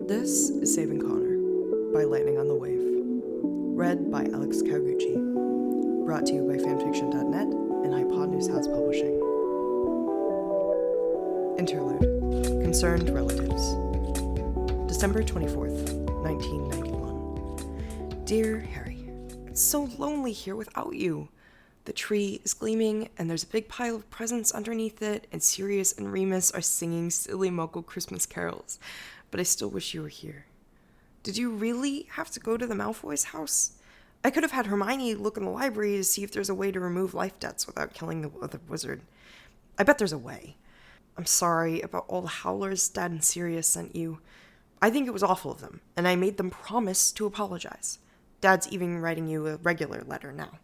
This is Saving Connor by Lightning on the Wave. Read by Alex Kaguchi. Brought to you by fanfiction.net and Hypotenuse House Publishing. Interlude. Concerned Relatives. December 24th, 1991. Dear Harry, it's so lonely here without you. The tree is gleaming, and there's a big pile of presents underneath it, and Sirius and Remus are singing silly Muggle Christmas carols. But I still wish you were here. Did you really have to go to the Malfoy's house? I could have had Hermione look in the library to see if there's a way to remove life debts without killing the other wizard. I bet there's a way. I'm sorry about all the howlers Dad and Sirius sent you. I think it was awful of them, and I made them promise to apologize. Dad's even writing you a regular letter now.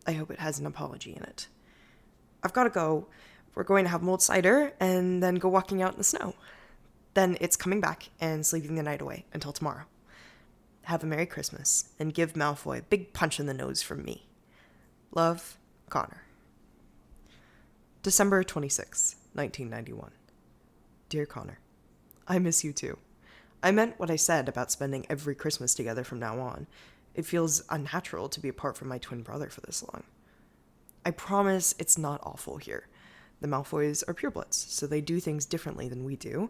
I hope it has an apology in it. I've got to go. We're going to have mulled cider and then go walking out in the snow. Then it's coming back and sleeping the night away until tomorrow. Have a Merry Christmas and give Malfoy a big punch in the nose from me. Love, Connor. December 26, 1991. Dear Connor, I miss you too. I meant what I said about spending every Christmas together from now on. It feels unnatural to be apart from my twin brother for this long. I promise it's not awful here. The Malfoys are purebloods, so they do things differently than we do,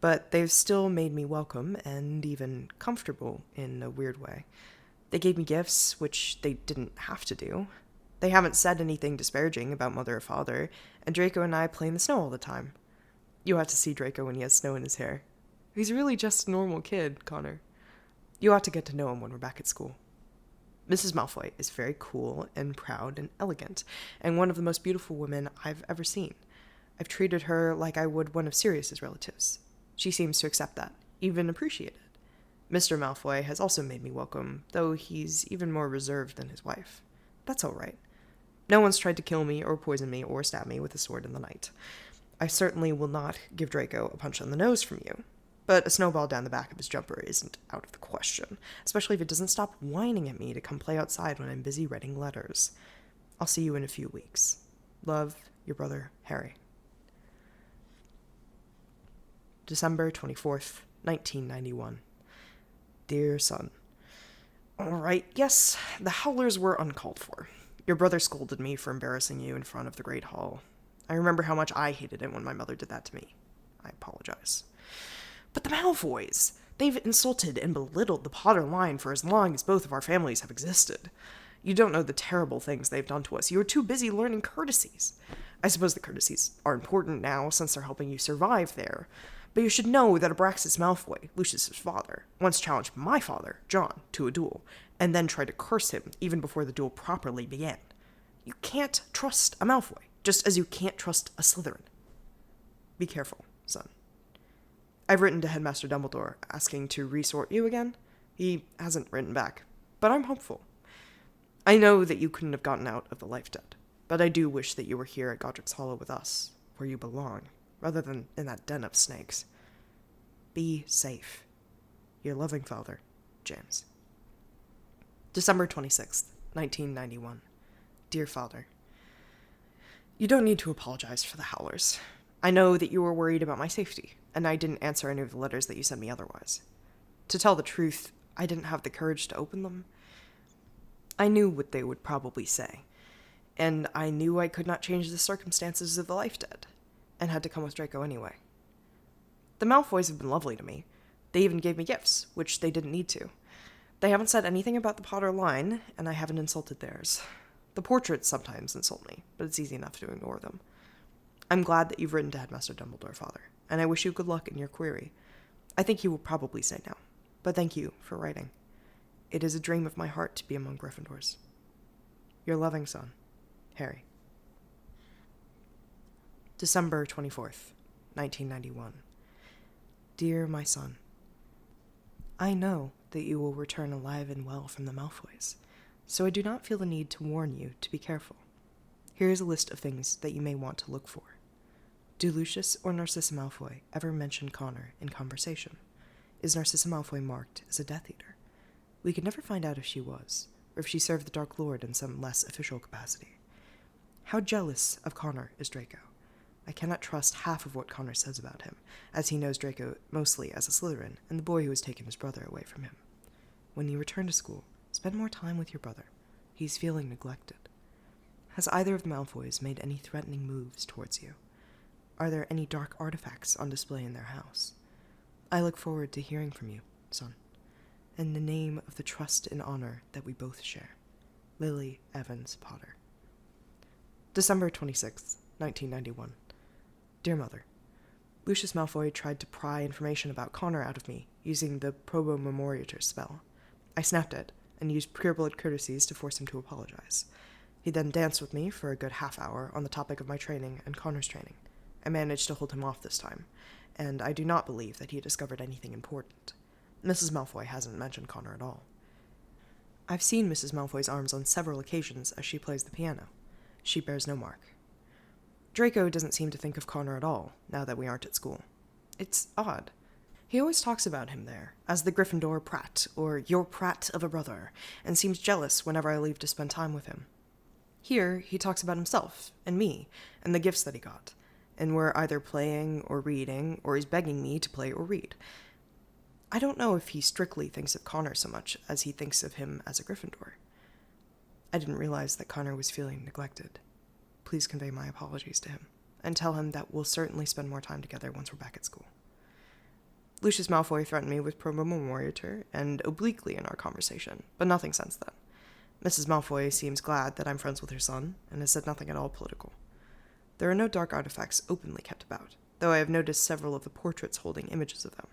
but they've still made me welcome and even comfortable in a weird way. They gave me gifts, which they didn't have to do. They haven't said anything disparaging about Mother or Father, and Draco and I play in the snow all the time. You ought to see Draco when he has snow in his hair. He's really just a normal kid, Connor. You ought to get to know him when we're back at school. Mrs. Malfoy is very cool and proud and elegant, and one of the most beautiful women I've ever seen. I've treated her like I would one of Sirius's relatives. She seems to accept that, even appreciate it. Mr. Malfoy has also made me welcome, though he's even more reserved than his wife. That's all right. No one's tried to kill me or poison me or stab me with a sword in the night. I certainly will not give Draco a punch on the nose from you. But a snowball down the back of his jumper isn't out of the question, especially if it doesn't stop whining at me to come play outside when I'm busy writing letters. I'll see you in a few weeks. Love, your brother, Harry. December 24th, 1991. Dear son. Alright, yes, the howlers were uncalled for. Your brother scolded me for embarrassing you in front of the Great Hall. I remember how much I hated it when my mother did that to me. I apologize. But the Malfoys! They've insulted and belittled the Potter line for as long as both of our families have existed. You don't know the terrible things they've done to us. You are too busy learning courtesies. I suppose the courtesies are important now, since they're helping you survive there. But you should know that Abraxas Malfoy, Lucius's father, once challenged my father, John, to a duel, and then tried to curse him even before the duel properly began. You can't trust a Malfoy, just as you can't trust a Slytherin. Be careful, son. I've written to Headmaster Dumbledore asking to resort you again. He hasn't written back, but I'm hopeful. I know that you couldn't have gotten out of the life debt, but I do wish that you were here at Godric's Hollow with us, where you belong, rather than in that den of snakes. Be safe. Your loving father, James. December 26th, 1991. Dear Father, you don't need to apologize for the howlers. I know that you were worried about my safety, and I didn't answer any of the letters that you sent me otherwise. To tell the truth, I didn't have the courage to open them. I knew what they would probably say, and I knew I could not change the circumstances of the life debt, and had to come with Draco anyway. The Malfoys have been lovely to me. They even gave me gifts, which they didn't need to. They haven't said anything about the Potter line, and I haven't insulted theirs. The portraits sometimes insult me, but it's easy enough to ignore them. I'm glad that you've written to Headmaster Dumbledore, Father, and I wish you good luck in your query. I think he will probably say no, but thank you for writing. It is a dream of my heart to be among Gryffindors. Your loving son, Harry. December 24th, 1991. Dear my son, I know that you will return alive and well from the Malfoys, so I do not feel the need to warn you to be careful. Here is a list of things that you may want to look for. Do Lucius or Narcissa Malfoy ever mention Connor in conversation? Is Narcissa Malfoy marked as a Death Eater? We could never find out if she was, or if she served the Dark Lord in some less official capacity. How jealous of Connor is Draco? I cannot trust half of what Connor says about him, as he knows Draco mostly as a Slytherin and the boy who has taken his brother away from him. When you return to school, spend more time with your brother. He's feeling neglected. Has either of the Malfoys made any threatening moves towards you? Are there any dark artifacts on display in their house? I look forward to hearing from you, son. In the name of the trust and honor that we both share. Lily Evans Potter. December 26th, 1991. Dear Mother, Lucius Malfoy tried to pry information about Connor out of me using the Probo Memoriator spell. I snapped it and used pureblood courtesies to force him to apologize. He then danced with me for a good half hour on the topic of my training and Connor's training. I managed to hold him off this time, and I do not believe that he discovered anything important. Mrs. Malfoy hasn't mentioned Connor at all. I've seen Mrs. Malfoy's arms on several occasions as she plays the piano. She bears no mark. Draco doesn't seem to think of Connor at all, now that we aren't at school. It's odd. He always talks about him there, as the Gryffindor Prat, or your Prat of a brother, and seems jealous whenever I leave to spend time with him. Here, he talks about himself, and me, and the gifts that he got, and we're either playing or reading, or he's begging me to play or read. I don't know if he strictly thinks of Connor so much as he thinks of him as a Gryffindor. I didn't realize that Connor was feeling neglected. Please convey my apologies to him, and tell him that we'll certainly spend more time together once we're back at school. Lucius Malfoy threatened me with Probo Memoriator and obliquely in our conversation, but nothing since then. Mrs. Malfoy seems glad that I'm friends with her son, and has said nothing at all political. There are no dark artifacts openly kept about, though I have noticed several of the portraits holding images of them.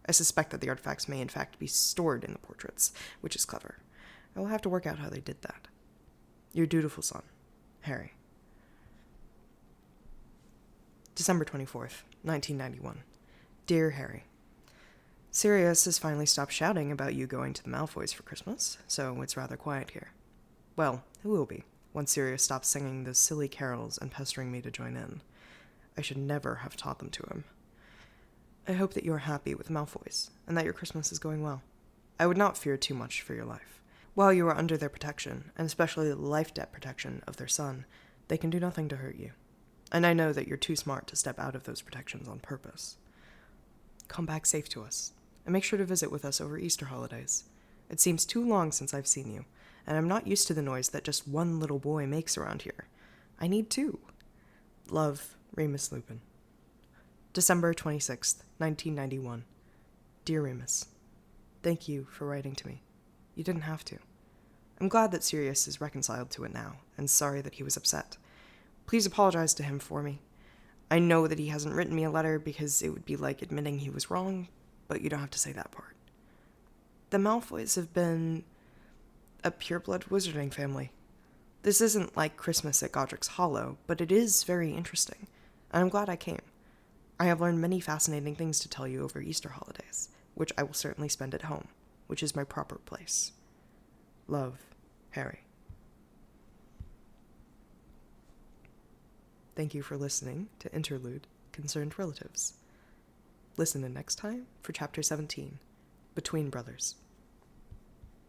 I suspect that the artifacts may in fact be stored in the portraits, which is clever. I will have to work out how they did that. Your dutiful son, Harry. December 24th, 1991. Dear Harry, Sirius has finally stopped shouting about you going to the Malfoys for Christmas, so it's rather quiet here. Well, it will be, once Sirius stops singing those silly carols and pestering me to join in. I should never have taught them to him. I hope that you are happy with the Malfoys, and that your Christmas is going well. I would not fear too much for your life. While you are under their protection, and especially the life debt protection of their son, they can do nothing to hurt you. And I know that you're too smart to step out of those protections on purpose. Come back safe to us, and make sure to visit with us over Easter holidays. It seems too long since I've seen you, and I'm not used to the noise that just one little boy makes around here. I need two. Love, Remus Lupin. December 26th, 1991. Dear Remus, thank you for writing to me. You didn't have to. I'm glad that Sirius is reconciled to it now, and sorry that he was upset. Please apologize to him for me. I know that he hasn't written me a letter because it would be like admitting he was wrong, but you don't have to say that part. The Malfoys have been a pureblood wizarding family. This isn't like Christmas at Godric's Hollow, but it is very interesting, and I'm glad I came. I have learned many fascinating things to tell you over Easter holidays, which I will certainly spend at home, which is my proper place. Love, Harry. Thank you for listening to Interlude, Concerned Relatives. Listen in next time for Chapter 17, Between Brothers.